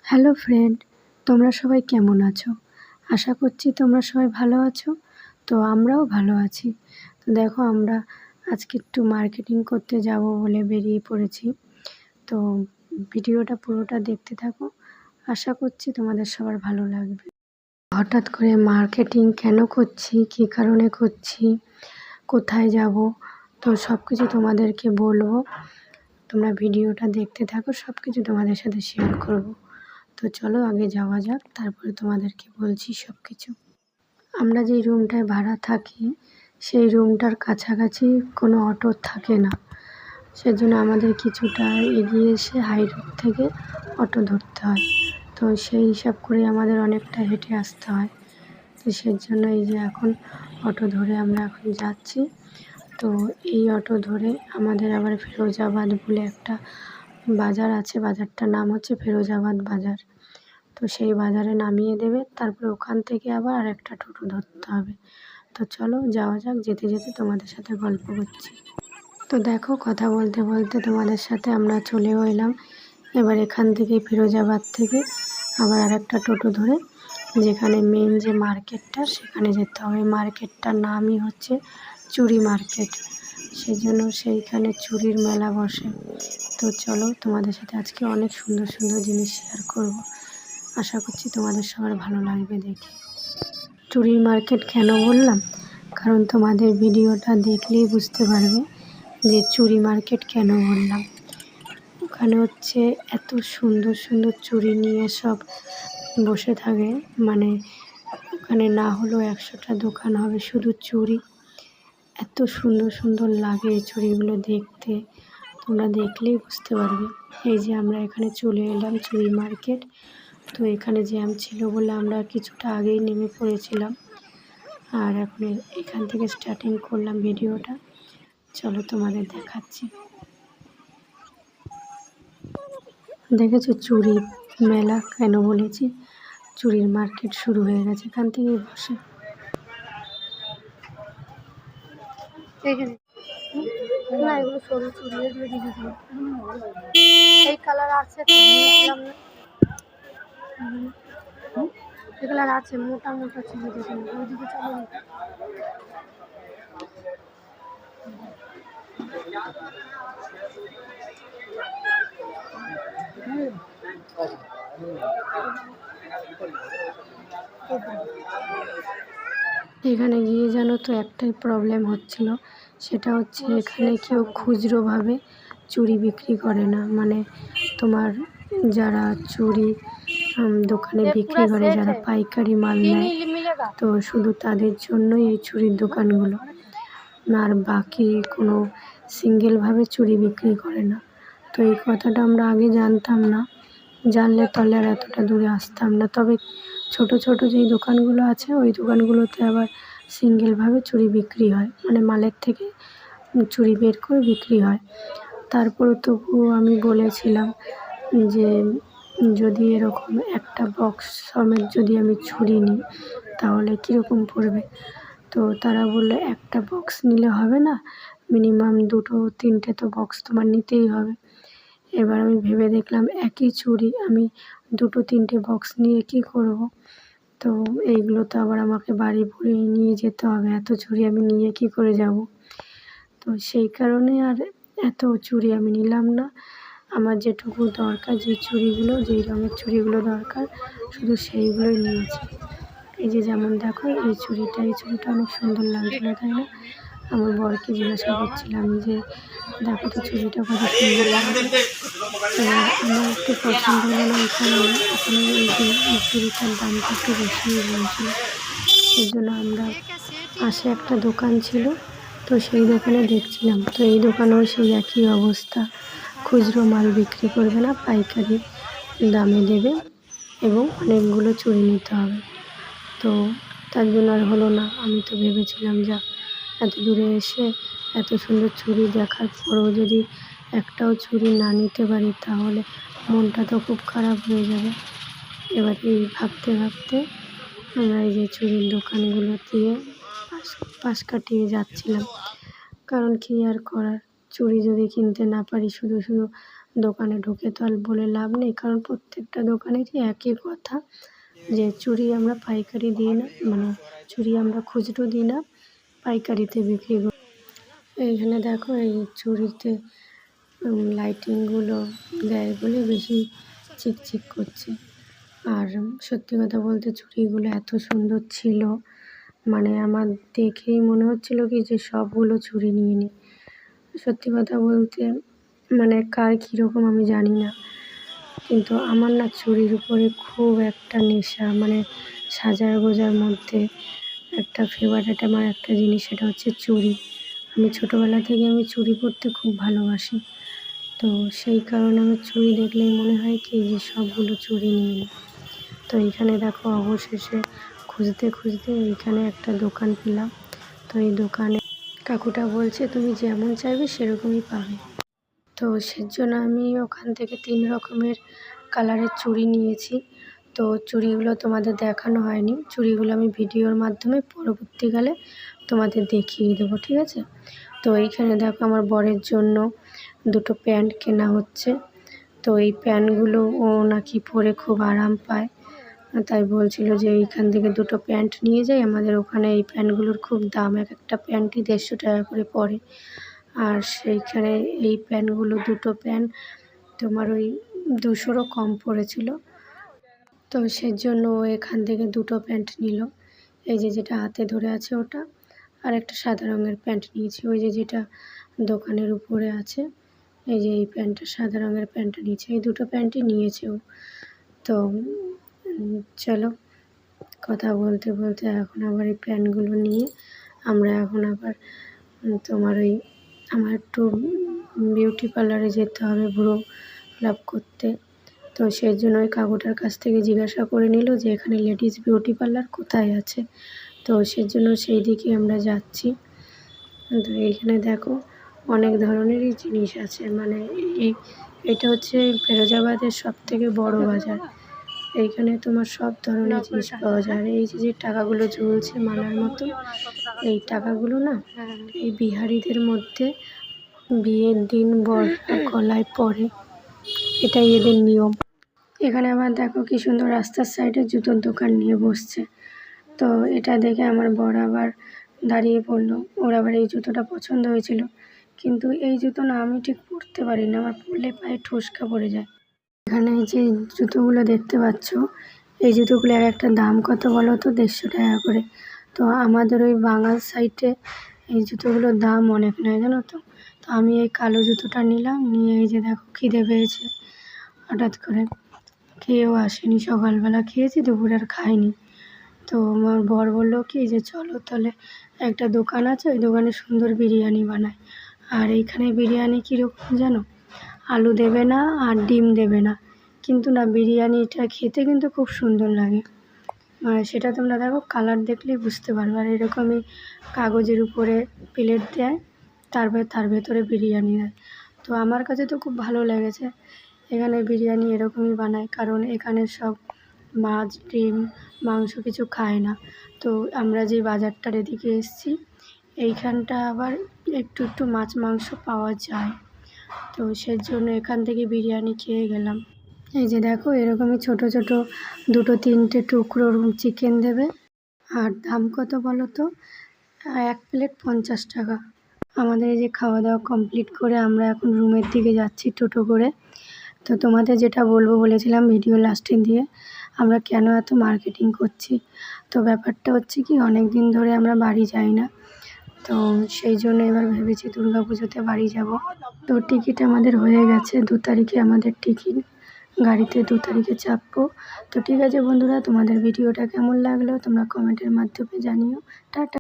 Hello friend, তোমরা সবাই কেমন আছো? আশা করছি তোমরা সবাই ভালো আছো। তো আমরাও ভালো আছি। তো দেখো, আমরা আজকে একটু মার্কেটিং করতে যাব বলে বেরিয়ে পড়েছি। তো ভিডিওটা পুরোটা দেখতে থাকো, আশা করছি তোমাদের সবার ভালো লাগবে। হঠাৎ করে মার্কেটিং কেন করছি, কী কারণে করছি, কোথায় যাব, তো সব কিছু তোমাদেরকে বলবো। তোমরা ভিডিওটা দেখতে থাকো, সব কিছু তোমাদের সাথে শেয়ার করব। তো চলো আগে যাওয়া যাক, তারপরে তোমাদেরকে বলছি সব কিছু। আমরা যেই রুমটায় ভাড়া থাকি সেই রুমটার কাছাকাছি কোনো অটো থাকে না, সেজন্য আমাদের কিছুটা এগিয়ে এসে হাই রোড থেকে অটো ধরতে হয়। তো সেই হিসাব করে আমাদের অনেকটা হেঁটে আসতে হয়। তো সেজন্য এই যে এখন অটো ধরে আমরা এখন যাচ্ছি। তো এই অটো ধরে আমাদের আবার ফিরোজাবাদ বলে একটা বাজার আছে, বাজারটার নাম হচ্ছে ফিরোজাবাদ বাজার। তো সেই বাজারে নামিয়ে দেবে, তারপরে ওখান থেকে আবার আরেকটা টোটো ধরতে হবে। তো চলো যাওয়া যাক, যেতে যেতে তোমাদের সাথে গল্প করছি। তো দেখো, কথা বলতে বলতে তোমাদের সাথে আমরা চলেও এলাম। এবার এখান থেকে ফিরোজাবাদ থেকে আবার আরেকটা টোটো ধরে যেখানে মেন যে মার্কেটটা সেখানে যেতে হবে। মার্কেটটার নামই হচ্ছে চুড়ি মার্কেট, সেজন্য সেইখানে চুড়ির মেলা বসে। তো চলো, তোমাদের সাথে আজকে অনেক সুন্দর সুন্দর জিনিস শেয়ার করব। আশা করছি তোমাদের সবার ভালো লাগবে দেখে। চুড়ির মার্কেট কেন বললাম, কারণ তোমাদের ভিডিওটা দেখলেই বুঝতে পারবে যে চুড়ি মার্কেট কেন বললাম। ওখানে হচ্ছে এত সুন্দর সুন্দর চুড়ি নিয়ে সব বসে থাকে, মানে ওখানে না হলেও 100টা দোকান হবে শুধু চুড়ি। এত সুন্দর সুন্দর লাগে এই চুড়িগুলো দেখতে, তোমরা দেখলেই বুঝতে পারবে। এই যে আমরা এখানে চলে এলাম চুড়ি মার্কেট। তো এখানে জ্যাম ছিল বলে আমরা কিছুটা আগেই নেমে পড়েছিলাম, আর এখন এখান থেকে স্টার্টিং করলাম ভিডিওটা। চলো তোমাদের দেখাচ্ছি। দেখেছো চুড়ি মেলা কেন বলেছি, চুড়ির মার্কেট শুরু হয়ে গেছে, এখান থেকেই বসে। না, এগুলো সরু চুড়ি, এগুলো ডিজিটাল। এই কালার আছে তো, নিয়েছিলাম না। এই কালার আছে, মোটা মোটা চুড়ি দেখুন, ওইদিকে চলো। এখানে গিয়ে জানো তো একটাই প্রবলেম হচ্ছিল, সেটা হচ্ছে এখানে কেউ খুচরোভাবে চুড়ি বিক্রি করে না। মানে তোমার যারা চুড়ি দোকানে বিক্রি করে, যারা পাইকারি মাল নেয়, তো শুধু তাদের জন্যই এই চুড়ির দোকানগুলো, আর বাকি কোনো সিঙ্গেলভাবে চুড়ি বিক্রি করে না। তো এই কথাটা আমরা আগে জানতাম না, জানলে তাহলে আর এতটা দূরে আসতাম না। তবে ছোট ছোট যেই দোকানগুলো আছে ওই দোকানগুলোতে আবার সিঙ্গেলভাবে চুড়ি বিক্রি হয়, মানে মালের থেকে চুড়ি বের করে বিক্রি হয়। তারপরে তবুও আমি বলেছিলাম যে যদি এরকম একটা বক্স সমেত যদি আমি চুড়ি নিই তাহলে কীরকম পড়বে। তো তারা বললো একটা বক্স নিলে হবে না, মিনিমাম 2-3টে তো বক্স তোমার নিতেই হবে। এবার আমি ভেবে দেখলাম একই চুড়ি আমি 2-3টে বক্স নিয়ে কী করব। তো এইগুলো তো আবার আমাকে বাড়ি ভরে নিয়ে যেতে হবে, এত চুড়ি আমি নিয়ে কী করে যাব। তো সেই কারণে আর এত চুড়ি আমি নিলাম না। আমার যেটুকু দরকার, যে চুড়িগুলো, যেই রঙের চুড়িগুলো দরকার, শুধু সেইগুলোই নিয়েছি। এই যে যেমন দেখো এই চুড়িটা অনেক সুন্দর লাগছিল, তাই না? আমার বরকে জিজ্ঞাসা করছিলাম যে দেখো তো চুড়িটা কত সুন্দর লাগছে। এবার আমার একটু পছন্দ হলো না, এখানে এই চুড়িটার দামটা একটু বেশিই বলছিল। সেই জন্য আমরা পাশে একটা দোকান ছিল, তো সেই দোকানে দেখছিলাম। তো এই দোকানেও সেই একই অবস্থা, খুচরো মাল বিক্রি করবে না, পাইকারি দামে দেবে এবং অনেকগুলো চুড়ি নিতে হবে। তো তার জন্য আর হলো না। আমি তো ভেবেছিলাম যা এত দূরে এসে এত সুন্দর চুড়ি দেখার পরেও যদি একটাও চুড়ি না নিতে পারি তাহলে মনটা তো খুব খারাপ হয়ে যাবে। এবার এই ভাবতে ভাবতে আমরা এই যে চুড়ির দোকানগুলো দিয়ে পাশ কাটিয়ে যাচ্ছিলাম। কারণ কী আর করার, চুড়ি যদি কিনতে না পারি, শুধু শুধু দোকানে ঢুকে তো আর বলে লাভ নেই, কারণ প্রত্যেকটা দোকানেরই একই কথা যে চুড়ি আমরা পাইকারি দিই না, মানে চুড়ি আমরা খুচরো দিই না, পাইকারিতে বিক্রি করি। এইখানে দেখো এই চুড়িতে লাইটিংগুলো দেয় বলে বেশি চিকচিক করছে। আর সত্যি কথা বলতে চুড়িগুলো এত সুন্দর ছিল, মানে আমার দেখেই মনে হচ্ছিল কি যে সবগুলো চুড়ি নিয়ে নিই। সত্যি কথা বলতে মানে কার কীরকম আমি জানি না, কিন্তু আমার না চুড়ির উপরে খুব একটা নেশা, মানে সাজার গোজার মধ্যে একটা ফেভারিট আমার একটা জিনিস, সেটা হচ্ছে চুড়ি। আমি ছোটোবেলা থেকে আমি চুড়ি পরতে খুব ভালোবাসি, তো সেই কারণে আমার চুড়ি দেখলেই মনে হয় কি যে সবগুলো চুড়ি নিয়ে নিই। তো এইখানে দেখো অবশেষে খুঁজতে খুঁজতে এইখানে একটা দোকান পেলাম। তো এই দোকানে কাকুটা বলছে তুমি যেমন চাইবে সেরকমই পাবে। তো সেজন্য আমি ওখান থেকে 3 রকমের কালারের চুড়ি নিয়েছি। তো চুড়িগুলো তোমাদের দেখানো হয়নি, চুড়িগুলো আমি ভিডিওর মাধ্যমে পরবর্তীকালে তোমাদের দেখিয়ে দেবো, ঠিক আছে। তো এইখানে দেখো আমার বরের জন্য 2টো প্যান্ট কেনা হচ্ছে। তো এই প্যান্টগুলো ও নাকি পরে খুব আরাম পায়, তাই বলছিল যে এইখান থেকে 2টো প্যান্ট নিয়ে যাই, আমাদের ওখানে এই প্যান্টগুলোর খুব দাম, এক একটা প্যান্টই 150 টাকা করে পড়ে। আর সেইখানে এই প্যান্টগুলো 2টো প্যান্ট তোমার ওই 200রও কম পড়েছিল। তো সেজন্য ও এখান থেকে 2টো প্যান্ট নিল। এই যে যেটা হাতে ধরে আছে ওটা, আর একটা সাদা রঙের প্যান্ট নিয়েছি, ওই যে যেটা দোকানের উপরে আছে, এই যে এই প্যান্টটা সাদা রঙের প্যান্টটা নিয়েছে, এই 2টো প্যান্টই নিয়েছে ও। তো চলো কথা বলতে বলতে এখন আবার এই প্যান্টগুলো নিয়ে আমরা এখন আবার তোমার ওই আমার একটু বিউটি পার্লারে যেতে হবে ভ্রু ফিল করতে। তো সেই জন্য ওই কাকুটার কাছ থেকে জিজ্ঞাসা করে নিল যে এখানে লেডিস বিউটি পার্লার কোথায় আছে। তো সেজন্য সেই দিকে আমরা যাচ্ছি। তো এইখানে দেখো অনেক ধরনেরই জিনিস আছে, মানে এটা হচ্ছে ফিরোজাবাদের সবথেকে বড় বাজার। এইখানে তোমার সব ধরনের জিনিস পাওয়া যায়। আর এই যে টাকাগুলো ঝুলছে মালার মতো, এই টাকাগুলো না এই বিহারিদের মধ্যে বিয়ের দিন বররা গলায় পরে, এটাই এদের নিয়ম। এখানে আবার দেখো কি সুন্দর রাস্তার সাইডে জুতোর দোকান নিয়ে বসছে। তো এটা দেখে আমার বর আবার দাঁড়িয়ে পড়লো, ওর আবার এই জুতোটা পছন্দ হয়েছিল, কিন্তু এই জুতো না আমি ঠিক পরতে পারি না, আমার পরলে পায়ে ঠোসকা পড়ে যায়। এখানে যে জুতোগুলো দেখতে পাচ্ছ, এই জুতোগুলো এক একটা দাম কত বলো তো, 150 টাকা করে। তো আমাদের ওই বাঙাল সাইডে এই জুতোগুলোর দাম অনেক নয় জানো তো। তো আমি এই কালো জুতোটা নিলাম, নিয়ে এই যে দেখো খিদে পেয়েছে হঠাৎ করে, খেয়েও আসেনি, সকালবেলা খেয়েছি, দুপুরে আর খাইনি। তো আমার বর বললো কি যে চলো তাহলে একটা দোকান আছে, ওই দোকানে সুন্দর বিরিয়ানি বানায়। আর এইখানে বিরিয়ানি কীরকম জানো, আলু দেবে না আর ডিম দেবে না, কিন্তু না বিরিয়ানিটা খেতে কিন্তু খুব সুন্দর লাগে। আর সেটা তোমরা দেখো কালার দেখলেই বুঝতে পারবে। আর এরকমই কাগজের উপরে প্লেট দেয়, তারপরে তার ভেতরে বিরিয়ানি দেয়। তো আমার কাছে তো খুব ভালো লেগেছে। এখানে বিরিয়ানি এরকমই বানায়, কারণ এখানে সব মাছ ডিম মাংস কিছু খায় না। তো আমরা যে বাজারটার এদিকে এসেছি, এইখানটা আবার একটু একটু মাছ মাংস পাওয়া যায়, তো সেজন্য এখান থেকে বিরিয়ানি খেয়ে গেলাম। এই যে দেখো এরকমই ছোট ছোট 2-3টে টুকরো চিকেন দেবে। আর দাম কত বলো তো, 1 প্লেট 50 টাকা। আমাদের এই যে খাওয়া দাওয়া কমপ্লিট করে আমরা এখন রুমের দিকে যাচ্ছি টোটো করে। তো তোমাদের যেটা বলবো বলেছিলাম ভিডিও লাস্টে দিয়ে, আমরা কেন এত মার্কেটিং করছি। তো ব্যাপারটা হচ্ছে কি, অনেক দিন ধরে আমরা বাড়ি যাই না, তো সেই জন্য এবার ভেবেছি দুর্গাপুজোতে বাড়ি যাব। তো টিকিট আমাদের হয়ে গেছে, 2 তারিখে আমাদের টিকিট, গাড়িতে 2 তারিখে চাপবো। তো ঠিক আছে বন্ধুরা, তোমাদের ভিডিওটা কেমন লাগলো তোমরা কমেন্টের মাধ্যমে জানিও। টাটা।